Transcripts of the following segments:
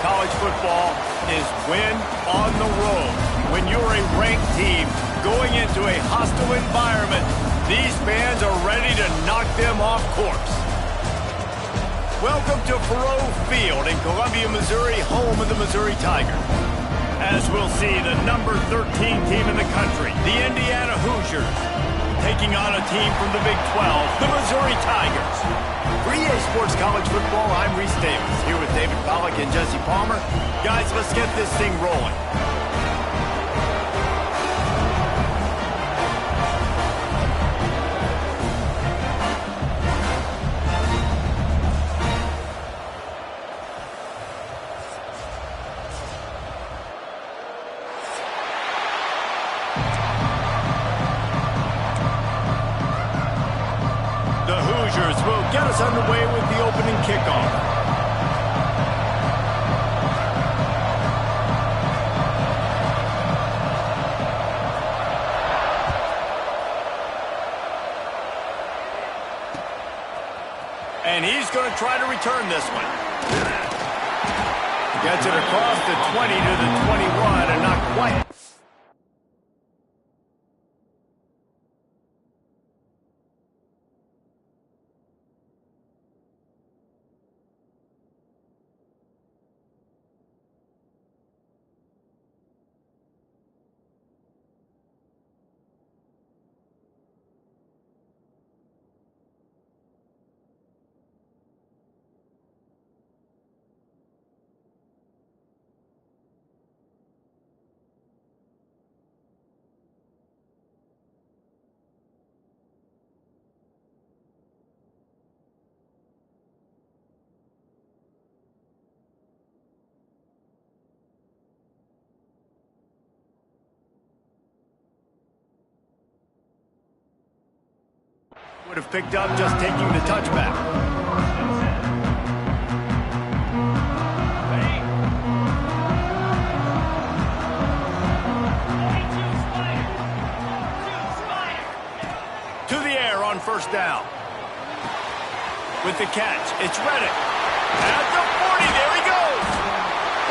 college football is win on the road. When you're a ranked team going into a hostile environment, these fans are ready to knock them off course. Welcome to Faurot Field in Columbia, Missouri, home of the Missouri Tigers. As we'll see, the number 13 team in the country, the Indiana Hoosiers, taking on a team from the Big 12, the Missouri Tigers. For EA Sports College Football, I'm Reese Davis, here with David Pollack and Jesse Palmer. Guys, let's get this thing rolling. Will get us underway with the opening kickoff. And he's going to try to return this one. Gets it across the 20 to the 21 and not quite. Would have picked up just taking the touchback. To the air on first down. With the catch, it's Reddick. At the 40, there he goes.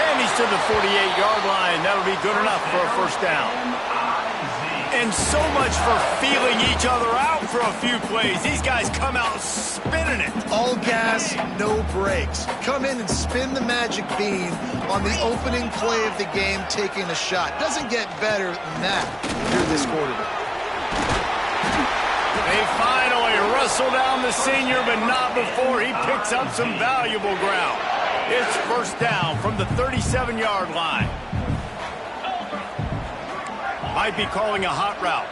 And he's to the 48-yard line. That'll be good enough for a first down. And so much for feeling each other out for a few plays. These guys come out spinning it. All gas, no brakes. Come in and spin the magic bean on the opening play of the game, taking a shot. Doesn't get better than that if you're this quarterback. They finally wrestle down the senior, but not before he picks up some valuable ground. It's first down from the 37-yard line. Might be calling a hot route.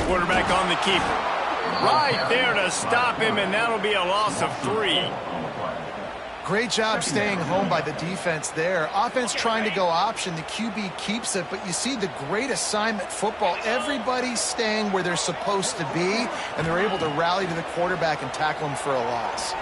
Quarterback on the keeper. Right there to stop him, and that'll be a loss of 3. Great job staying home by the defense there. Offense trying to go option. The QB keeps it, but you see the great assignment football. Everybody's staying where they're supposed to be, and they're able to rally to the quarterback and tackle him for a loss.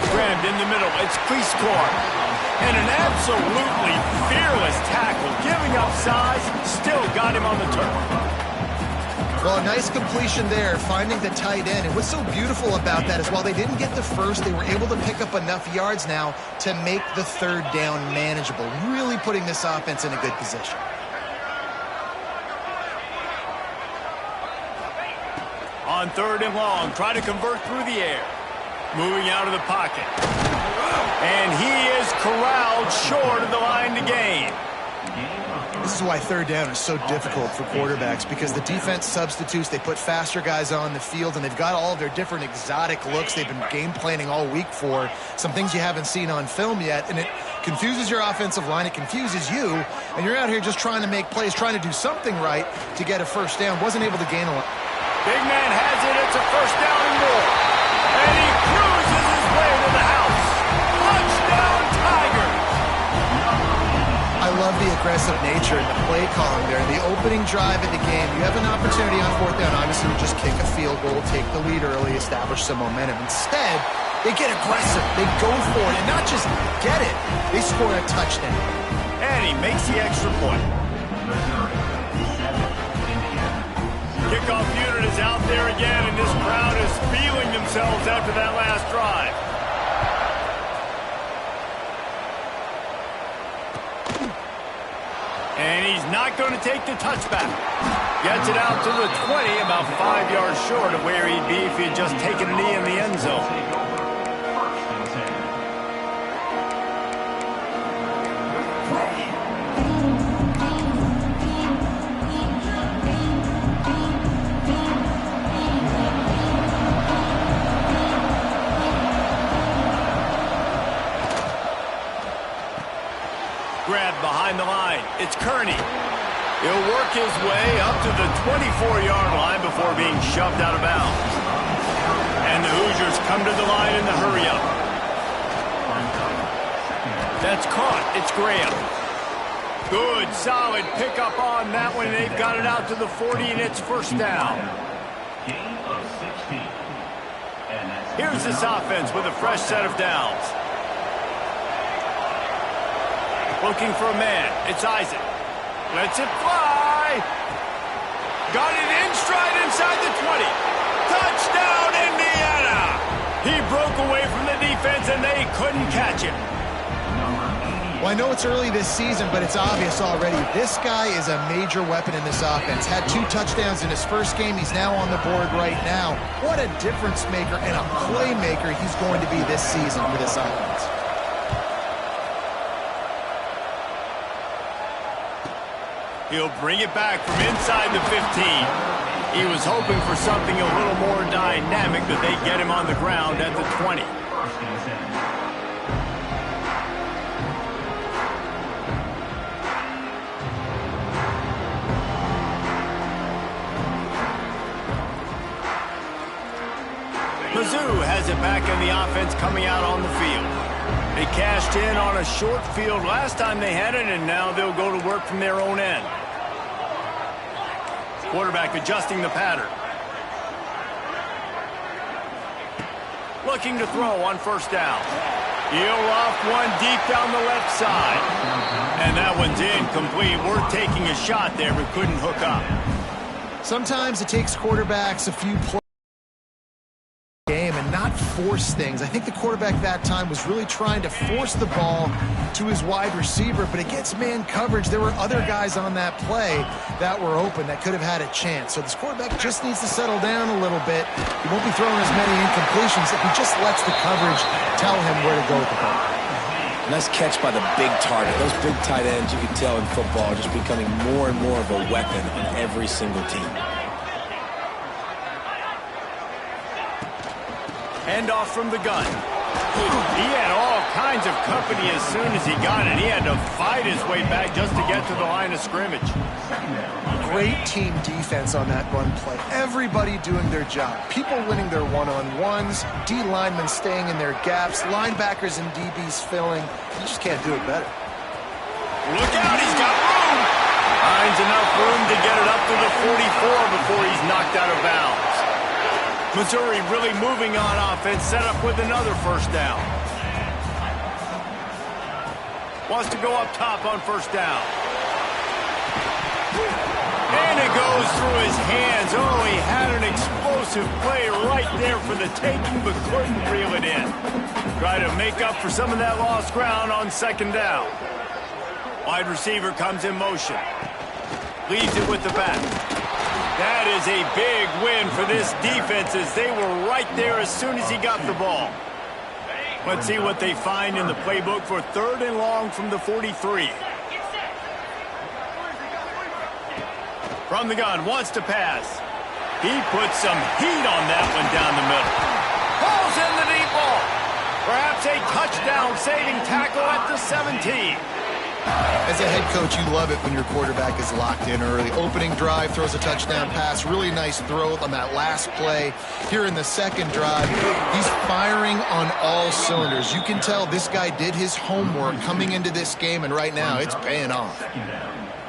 Crammed in the middle, it's Cleescore. And an absolutely fearless tackle, giving up size, still got him on the turf. Well, a nice completion there, finding the tight end. And what's so beautiful about that is while they didn't get the first, they were able to pick up enough yards now to make the third down manageable, really putting this offense in a good position. On third and long, try to convert through the air. Moving out of the pocket. And he is corralled short of the line to gain. This is why third down is so difficult for quarterbacks, because the defense substitutes, they put faster guys on the field, and they've got all of their different exotic looks they've been game planning all week for, some things you haven't seen on film yet, and it confuses your offensive line, it confuses you, and you're out here just trying to make plays, trying to do something right to get a first down. Wasn't able to gain a lot. Big man has it, it's a first down and more. And he cruises his way to the house. Touchdown, Tigers! I love the aggressive nature and the play calling there. The opening drive of the game, you have an opportunity on fourth down, obviously, to just kick a field goal, take the lead early, establish some momentum. Instead, they get aggressive. They go for it, and not just get it, they score a touchdown. And he makes the extra point. Kickoff unit is out there again, and this crowd is feeling themselves after that last drive. And he's not going to take the touchback. Gets it out to the 20, about 5 yards short of where he'd be if he had just taken a knee in the end zone. Grab behind the line. It's Kearney. He'll work his way up to the 24-yard line before being shoved out of bounds. And the Hoosiers come to the line in the hurry-up. That's caught. It's Graham. Good, solid pickup on that one. They've got it out to the 40, and it's first down. Here's this offense with a fresh set of downs. Looking for a man. It's Isaac. Lets it fly. Got it in stride inside the 20. Touchdown, Indiana! He broke away from the defense, and they couldn't catch him. Well, I know it's early this season, but it's obvious already. This guy is a major weapon in this offense. Had 2 touchdowns in his first game. He's now on the board right now. What a difference maker and a playmaker he's going to be this season for this offense. He'll bring it back from inside the 15. He was hoping for something a little more dynamic, but they get him on the ground at the 20. Mizzou has it back in the offense coming out on the field. They cashed in on a short field last time they had it, and now they'll go to work from their own end. Quarterback adjusting the pattern. Looking to throw on first down. He'll off one deep down the left side. And that one's incomplete. We're taking a shot there, but couldn't hook up. Sometimes it takes quarterbacks a few plays game and not force things. I think the quarterback that time was really trying to force the ball to his wide receiver, but against man coverage, there were other guys on that play that were open that could have had a chance. So this quarterback just needs to settle down a little bit. He won't be throwing as many incompletions if he just lets the coverage tell him where to go with the ball. Nice catch by the big target. Those big tight ends, you can tell in football, are just becoming more and more of a weapon on every single team. Handoff from the gun. He had all kinds of company as soon as he got it. He had to fight his way back just to get to the line of scrimmage. Great team defense on that run play. Everybody doing their job. People winning their one-on-ones, D linemen staying in their gaps, linebackers and DBs filling. You just can't do it better. Look out, he's got room. Finds enough room to get it up to the 44 before he's knocked out of bounds. Missouri really moving on offense, set up with another first down. Wants to go up top on first down. And it goes through his hands. Oh, he had an explosive play right there for the taking, but couldn't reel it in. Try to make up for some of that lost ground on second down. Wide receiver comes in motion. Leaves it with the back. That is a big win for this defense as they were right there as soon as he got the ball. Let's see what they find in the playbook for 3rd and long from the 43. From the gun, wants to pass. He puts some heat on that one down the middle. Pulls in the deep ball. Perhaps a touchdown-saving tackle at the 17. As a head coach, you love it when your quarterback is locked in early. Opening drive, throws a touchdown pass. Really nice throw on that last play. Here in the second drive, he's firing on all cylinders. You can tell this guy did his homework coming into this game, and right now it's paying off.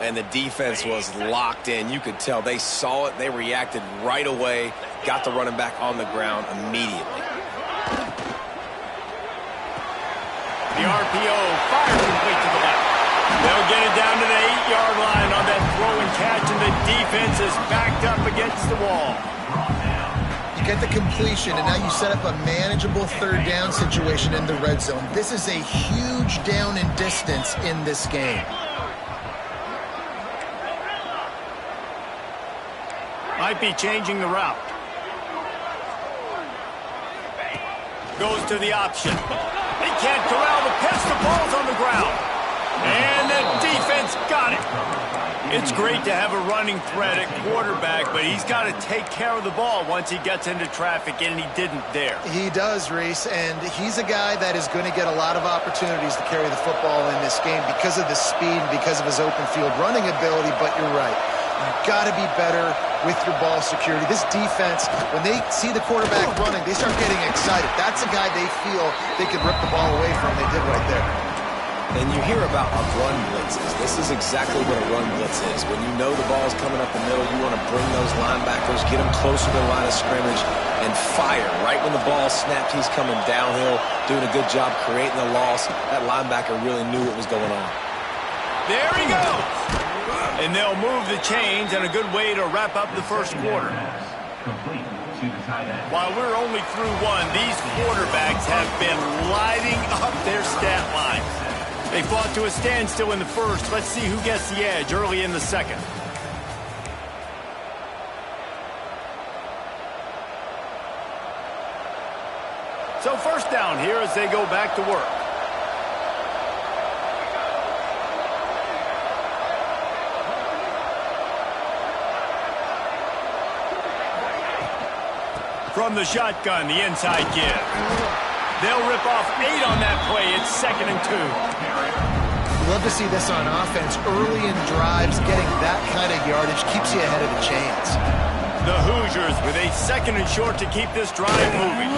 And the defense was locked in. You could tell they saw it. They reacted right away. Got the running back on the ground immediately. The RPO fires complete to the left. They'll get it down to the 8-yard line on that throwing catch, and the defense is backed up against the wall. You get the completion, and now you set up a manageable third down situation in the red zone. This is a huge down in distance in this game. Might be changing the route. Goes to the option. They can't corral the pitch. The ball's on the ground. And the defense got it. It's great to have a running threat at quarterback, but he's got to take care of the ball once he gets into traffic, and he didn't there. He does, Reese, and he's a guy that is going to get a lot of opportunities to carry the football in this game because of the speed and because of his open field running ability, but you're right. You've got to be better with your ball security. This defense, when they see the quarterback running, they start getting excited. That's a guy they feel they can rip the ball away from. They did right there. And you hear about run blitzes. This is exactly what a run blitz is. When you know the ball's coming up the middle, you want to bring those linebackers, get them closer to the line of scrimmage, and fire. Right when the ball snapped, he's coming downhill, doing a good job creating the loss. That linebacker really knew what was going on. There he goes. And they'll move the chains, and a good way to wrap up the first quarter. While we're only through one, these quarterbacks have been lighting up their stat lines. They fought to a standstill in the first. Let's see who gets the edge early in the second. So first down here as they go back to work. From the shotgun, the inside give. They'll rip off 8 on that play. It's 2nd and 2. Love to see this on offense. Early in drives, getting that kind of yardage keeps you ahead of the chains. The Hoosiers with a 2nd and short to keep this drive moving.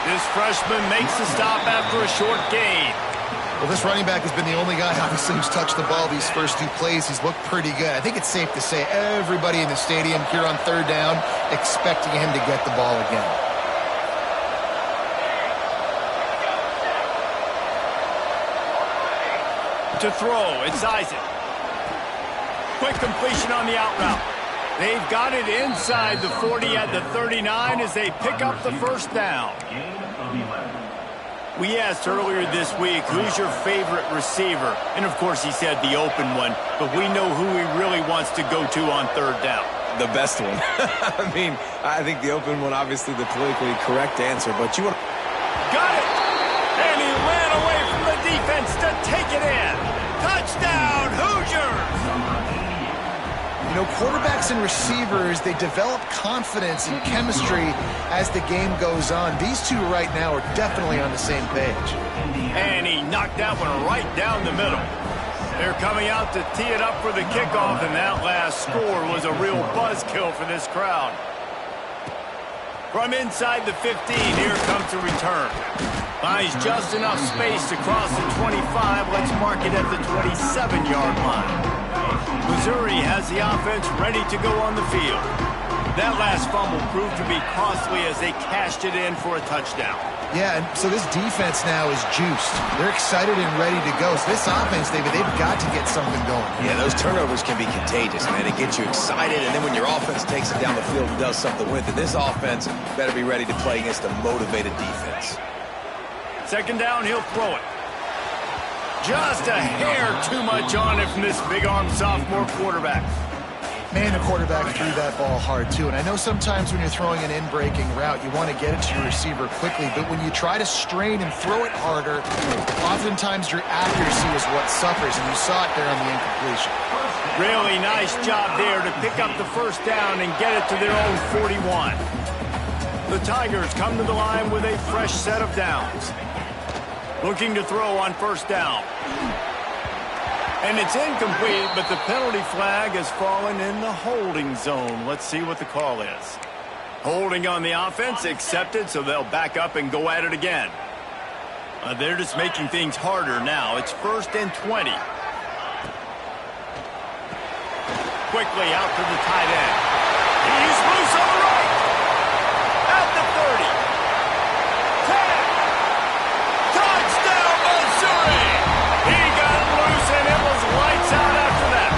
This freshman makes the stop after a short gain. Well, this running back has been the only guy, obviously, who's touched the ball these first 2 plays. He's looked pretty good. I think it's safe to say everybody in the stadium here on third down expecting him to get the ball again. To throw, it's Isaac. Quick completion on the out route. They've got it inside the 40 at the 39 as they pick up the first down. We asked earlier this week, who's your favorite receiver? And, of course, he said the open one, but we know who he really wants to go to on third down. The best one. I mean, I think the open one, obviously the politically correct answer, but you want... Got it! And he ran away from the defense to take it in. Touchdown, Hoosiers! You know, quarterbacks and receivers, they develop confidence and chemistry as the game goes on. These two right now are definitely on the same page. And he knocked that one right down the middle. They're coming out to tee it up for the kickoff, and that last score was a real buzzkill for this crowd. From inside the 15, here comes the return. Finds just enough space to cross the 25. Let's mark it at the 27-yard line. Missouri has the offense ready to go on the field. That last fumble proved to be costly as they cashed it in for a touchdown. Yeah, and so this defense now is juiced. They're excited and ready to go. So this offense, David, they've got to get something going. Yeah, those turnovers can be contagious, man. It gets you excited, and then when your offense takes it down the field and does something with it, this offense better be ready to play against a motivated defense. Second down, he'll throw it. Just a hair too much on it from this big-arm sophomore quarterback. Man, the quarterback threw that ball hard, too. And I know sometimes when you're throwing an in-breaking route, you want to get it to your receiver quickly. But when you try to strain and throw it harder, oftentimes your accuracy is what suffers. And you saw it there on the incompletion. Really nice job there to pick up the first down and get it to their own 41. The Tigers come to the line with a fresh set of downs. Looking to throw on first down. And it's incomplete, but the penalty flag has fallen in the holding zone. Let's see what the call is. Holding on the offense, accepted, so they'll back up and go at it again. They're just making things harder now. It's 1st and 20. Quickly out to the tight end. He's loose on the right. At the 30. 10. Touchdown, Missouri! He got loose, and it was lights out after that.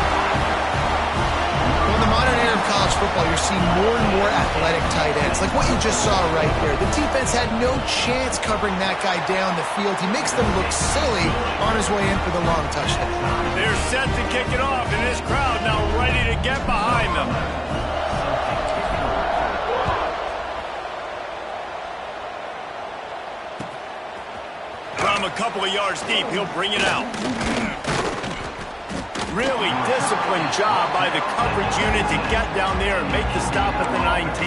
see more and more athletic tight ends, like what you just saw right there. The defense had no chance covering that guy down the field. He makes them look silly on his way in for the long touchdown. They're set to kick it off, and this crowd now ready to get behind them. From a couple of yards deep, he'll bring it out. Really disciplined job by the coverage unit to get down there and make the stop at the 19.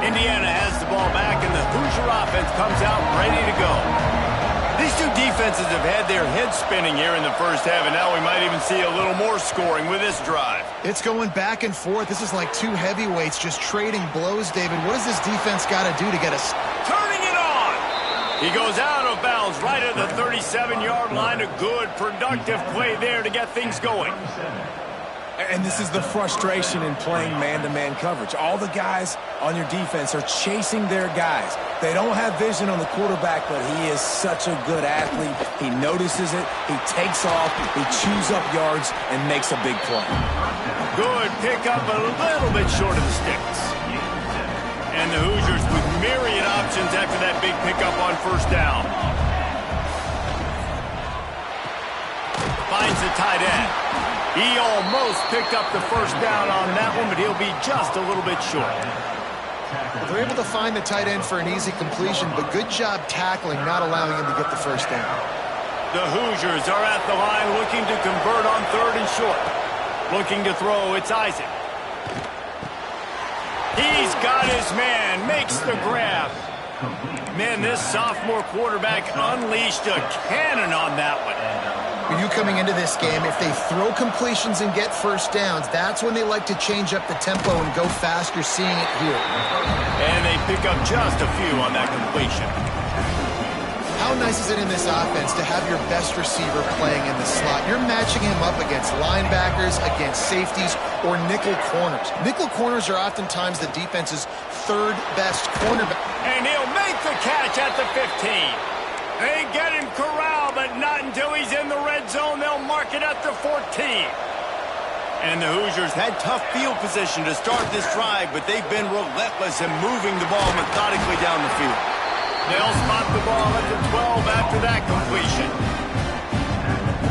Indiana has the ball back, and the Hoosier offense comes out ready to go. These two defenses have had their heads spinning here in the first half, and now we might even see a little more scoring with this drive. It's going back and forth. This is like two heavyweights just trading blows, David. What does this defense got to do to get us? Turning it on! He goes out of bounds right at the 37-yard line. A good, productive play there to get things going. And this is the frustration in playing man-to-man coverage. All the guys on your defense are chasing their guys. They don't have vision on the quarterback, but he is such a good athlete. He notices it, he takes off, he chews up yards, and makes a big play. Good pickup, a little bit short of the sticks. And the Hoosiers with myriad options after that big pickup on first down. Finds the tight end. He almost picked up the first down on that one, but he'll be just a little bit short. They're able to find the tight end for an easy completion, but good job tackling, not allowing him to get the first down. The Hoosiers are at the line looking to convert on third and short. Looking to throw, it's Isaac. He's got his man, makes the grab. Man, this sophomore quarterback unleashed a cannon on that one. For you coming into this game, if they throw completions and get first downs, that's when they like to change up the tempo and go fast. You're seeing it here. And they pick up just a few on that completion. How nice is it in this offense to have your best receiver playing in the slot? You're matching him up against linebackers, against safeties, or nickel corners. Nickel corners are oftentimes the defense's third best cornerback. And he'll make the catch at the 15. They get him corralled, but not until he's in the red zone. They'll mark it at the 14. And the Hoosiers had tough field position to start this drive, but they've been relentless in moving the ball methodically down the field. They'll spot the ball at the 12 after that completion.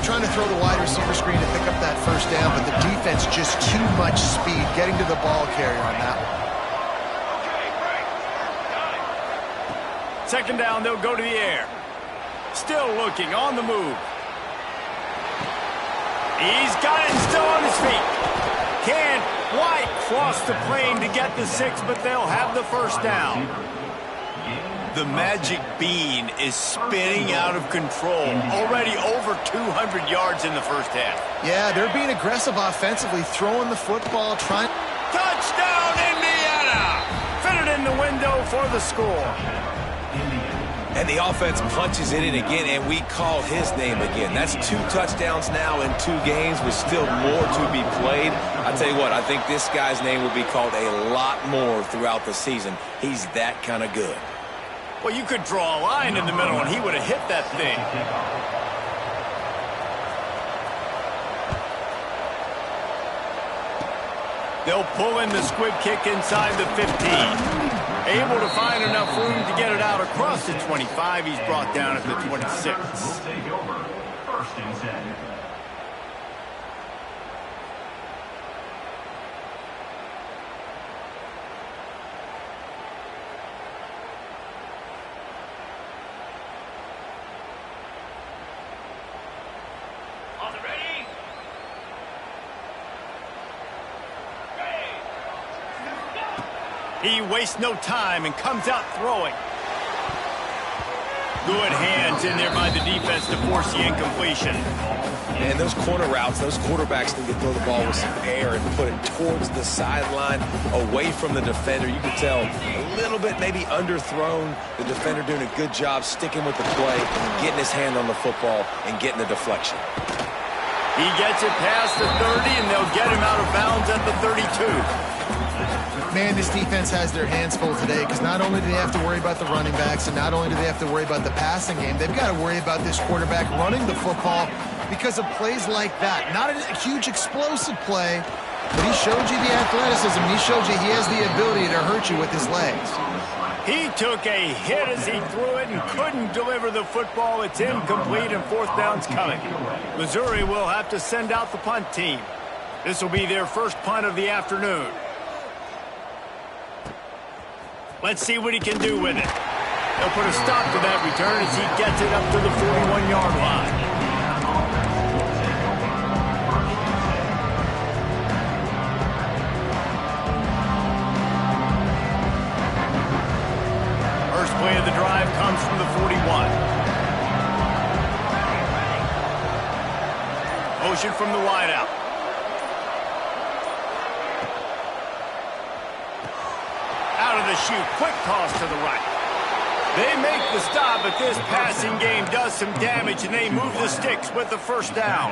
Trying to throw the wide receiver screen to pick up that first down, but the defense just too much speed getting to the ball carrier on that one. Second down, they'll go to the air. Still looking, on the move. He's got it still on his feet. Can't quite cross the plane to get the 6, but they'll have the first down. The magic bean is spinning out of control. Already over 200 yards in the first half. Yeah, they're being aggressive offensively, throwing the football, trying... Touchdown, Indiana! Fitted in the window for the score. And the offense punches it in again, and we call his name again. That's 2 touchdowns now in 2 games with still more to be played. I tell you what, I think this guy's name will be called a lot more throughout the season. He's that kind of good. Well, you could draw a line in the middle, and he would have hit that thing. They'll pull in the squib kick inside the 15. Able to find enough room to get it out across the 25. He's brought down at the 26. Will take over first and 10. He wastes no time and comes out throwing. Good hands in there by the defense to force the incompletion. And those corner routes, those quarterbacks need to throw the ball with some air and put it towards the sideline, away from the defender. You can tell a little bit maybe underthrown. The defender doing a good job sticking with the play, getting his hand on the football, and getting the deflection. He gets it past the 30, and they'll get him out of bounds at the 32. Man, this defense has their hands full today because not only do they have to worry about the running backs and not only do they have to worry about the passing game, they've got to worry about this quarterback running the football because of plays like that. Not a huge explosive play, but he showed you the athleticism. He showed you he has the ability to hurt you with his legs. He took a hit as he threw it and couldn't deliver the football. It's incomplete and fourth down's coming. Missouri will have to send out the punt team. This will be their first punt of the afternoon. Let's see what he can do with it. He'll put a stop to that return as he gets it up to the 41-yard line. First play of the drive comes from the 41. Motion from the wideout. Out of the chute, quick toss to the right. They make the stop, but this passing game does some damage, and they move the sticks with the first down.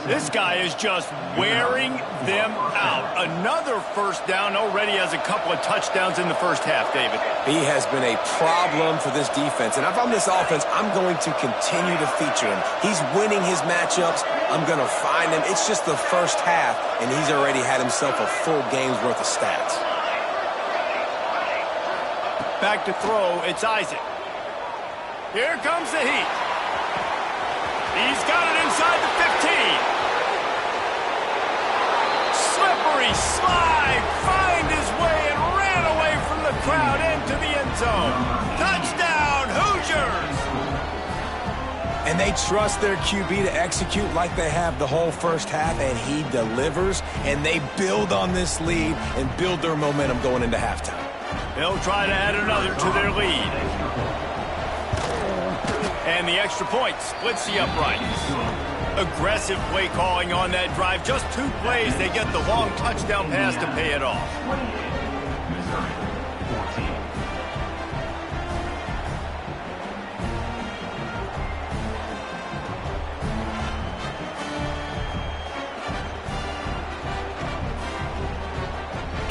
This guy is just wearing them out. Another first down, already has a couple of touchdowns in the first half, David. He has been a problem for this defense, and if I'm this offense, I'm going to continue to feature him. He's winning his matchups. I'm going to find him. It's just the first half, and he's already had himself a full game's worth of stats. Back to throw, it's Isaac. Here comes the heat. He's got it inside the 15. Slippery slide, find his way and ran away from the crowd into the end zone. Touchdown, Hoosiers! And they trust their QB to execute like they have the whole first half, and he delivers, and they build on this lead and build their momentum going into halftime. They'll try to add another to their lead. And the extra point splits the uprights. Aggressive play calling on that drive. Just 2 plays, they get the long touchdown pass to pay it off.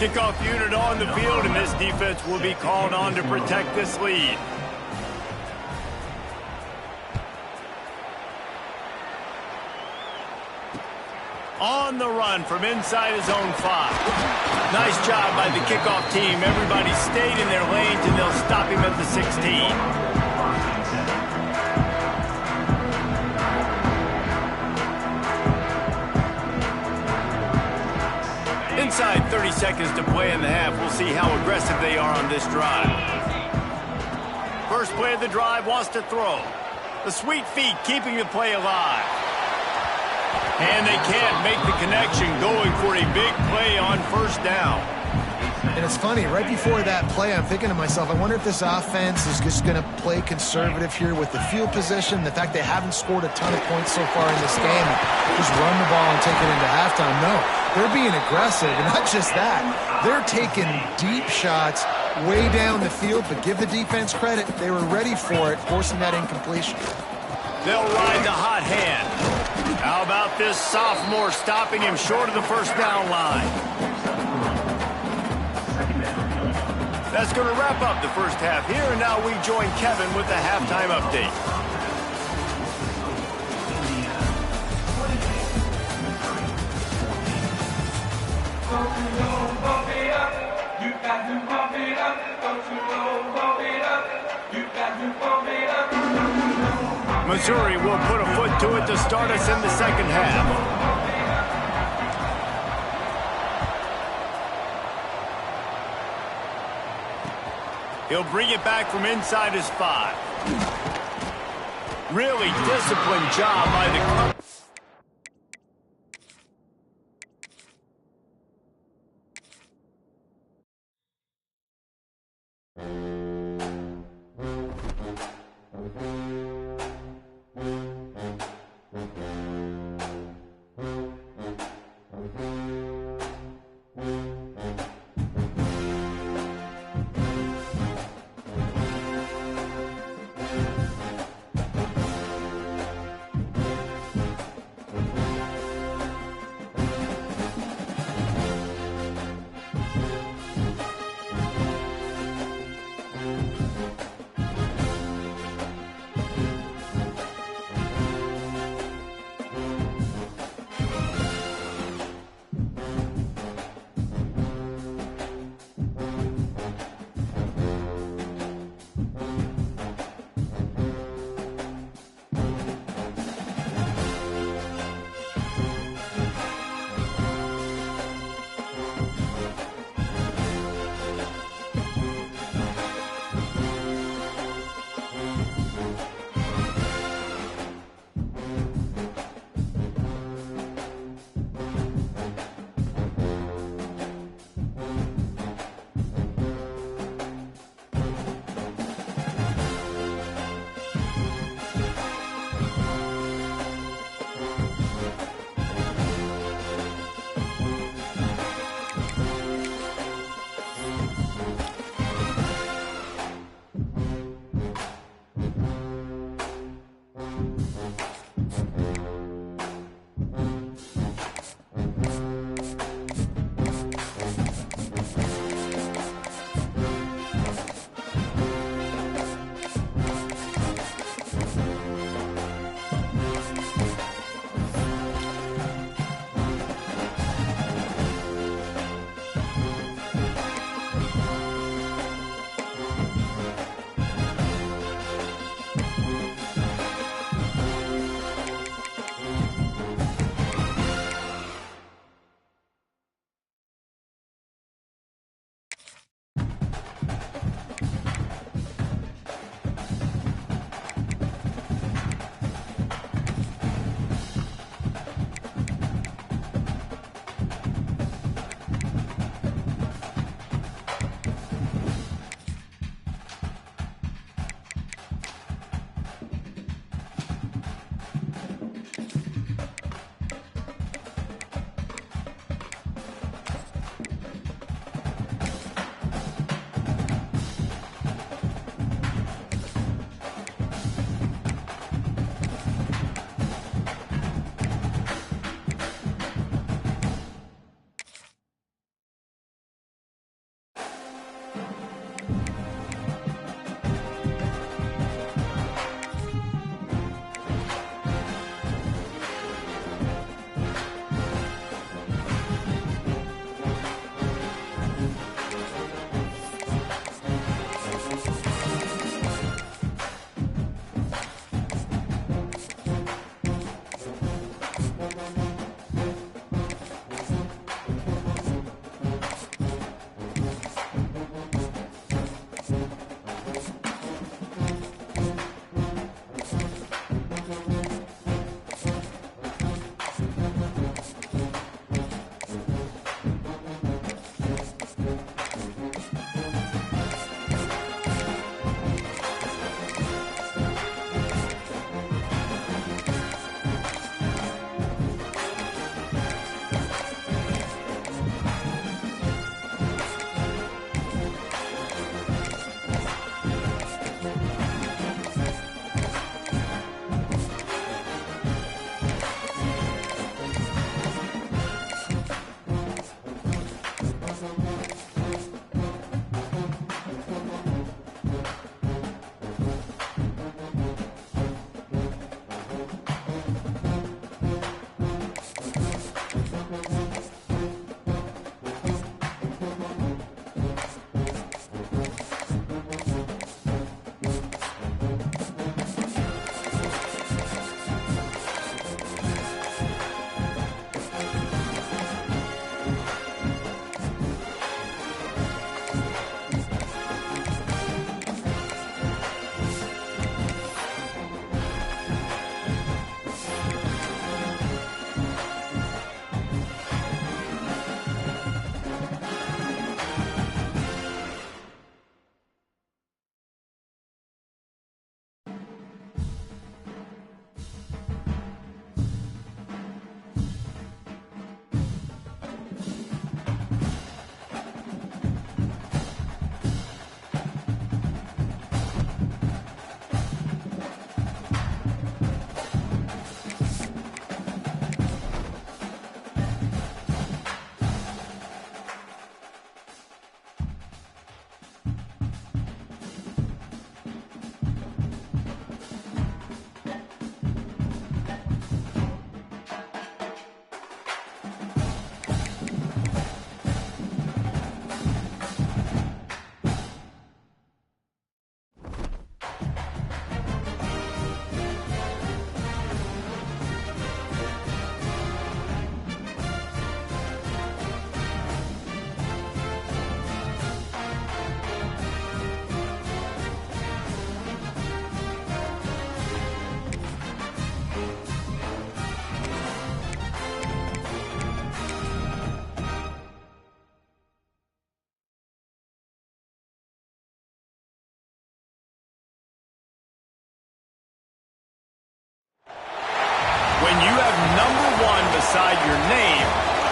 Kickoff unit on the field, and this defense will be called on to protect this lead. On the run from inside his own 5. Nice job by the kickoff team. Everybody stayed in their lanes, and they'll stop him at the 16. Inside 30 seconds to play in the half. We'll see how aggressive they are on this drive. First play of the drive, wants to throw. The sweet feet keeping the play alive. And they can't make the connection, going for a big play on first down. And it's funny, right before that play, I'm thinking to myself, I wonder if this offense is just going to play conservative here with the field position, the fact they haven't scored a ton of points so far in this game, just run the ball and take it into halftime. No, they're being aggressive, and not just that, they're taking deep shots way down the field, but give the defense credit. They were ready for it, forcing that incompletion. They'll ride the hot hand. How about this sophomore stopping him short of the first down line? That's going to wrap up the first half here, and now we join Kevin with the halftime update. Missouri will put a foot to it to start us in the second half. He'll bring it back from inside his 5. Really disciplined job by the... When you have number one beside your name,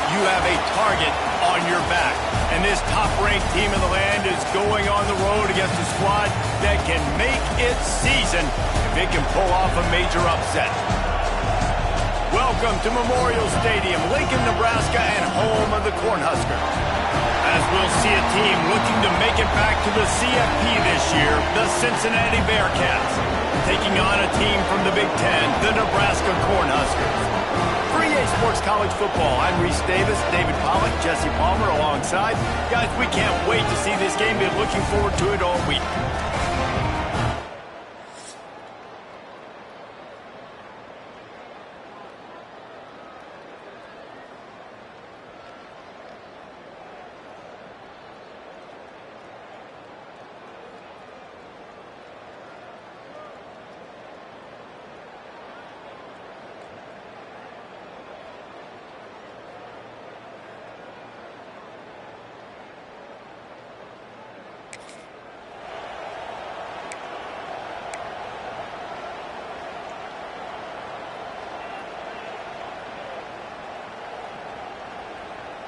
you have a target on your back. And this top-ranked team in the land is going on the road against a squad that can make its season if it can pull off a major upset. Welcome to Memorial Stadium, Lincoln, Nebraska, and home of the Cornhuskers. As we'll see a team looking to make it back to the CFP this year, the Cincinnati Bearcats, taking on a team from the Big Ten, the Nebraska Cornhuskers. For EA Sports College Football, I'm Reese Davis, David Pollack, Jesse Palmer alongside. Guys, we can't wait to see this game. Been looking forward to it all week.